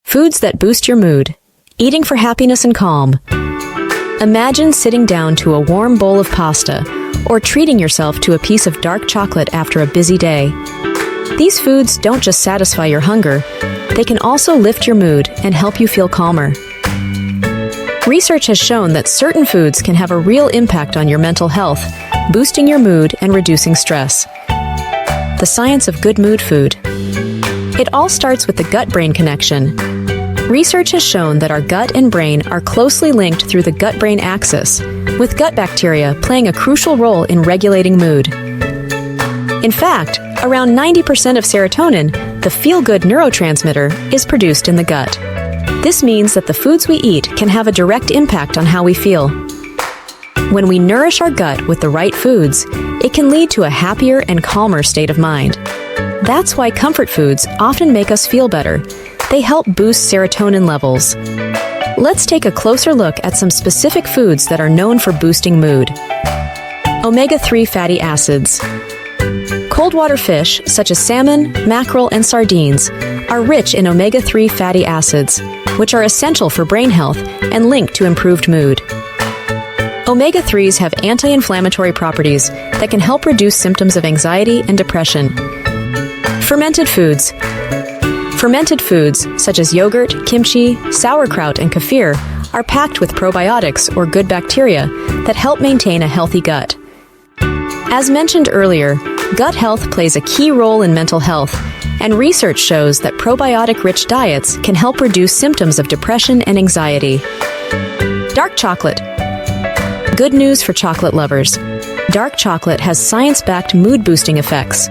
Foods that boost your mood. Eating for happiness and calm. Imagine sitting down to a warm bowl of pasta or treating yourself to a piece of dark chocolate after a busy day. These foods don't just satisfy your hunger, they can also lift your mood and help you feel calmer. Research has shown that certain foods can have a real impact on your mental health, boosting your mood and reducing stress. The science of good mood food. It all starts with the gut-brain connection. Research has shown that our gut and brain are closely linked through the gut-brain axis, with gut bacteria playing a crucial role in regulating mood. In fact, around 90% of serotonin, the feel-good neurotransmitter, is produced in the gut. This means that the foods we eat can have a direct impact on how we feel. When we nourish our gut with the right foods, it can lead to a happier and calmer state of mind. That's why comfort foods often make us feel better. They help boost serotonin levels. Let's take a closer look at some specific foods that are known for boosting mood. Omega-3 fatty acids. Cold water fish, such as salmon, mackerel, and sardines, are rich in omega-3 fatty acids, which are essential for brain health and linked to improved mood. Omega-3s have anti-inflammatory properties that can help reduce symptoms of anxiety and depression. Fermented foods. Fermented foods, such as yogurt, kimchi, sauerkraut, and kefir, are packed with probiotics or good bacteria that help maintain a healthy gut. As mentioned earlier, gut health plays a key role in mental health, and research shows that probiotic-rich diets can help reduce symptoms of depression and anxiety. Dark chocolate. Good news for chocolate lovers. Dark chocolate has science-backed mood-boosting effects.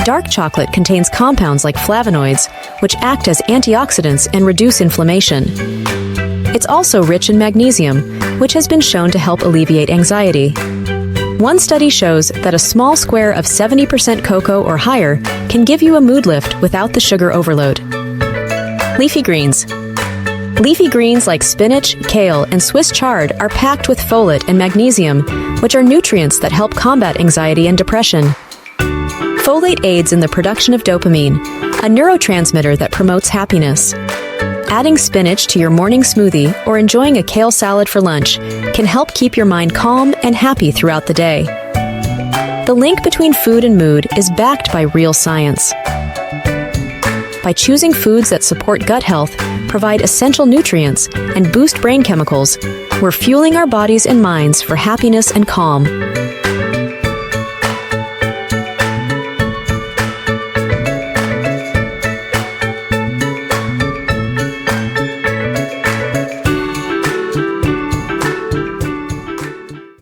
Dark chocolate contains compounds like flavonoids, which act as antioxidants and reduce inflammation. It's also rich in magnesium, which has been shown to help alleviate anxiety. One study shows that a small square of 70% cocoa or higher can give you a mood lift without the sugar overload. Leafy greens. Leafy greens like spinach, kale, and Swiss chard are packed with folate and magnesium, which are nutrients that help combat anxiety and depression. Folate aids in the production of dopamine, a neurotransmitter that promotes happiness. Adding spinach to your morning smoothie or enjoying a kale salad for lunch can help keep your mind calm and happy throughout the day. The link between food and mood is backed by real science. By choosing foods that support gut health, provide essential nutrients, and boost brain chemicals, we're fueling our bodies and minds for happiness and calm.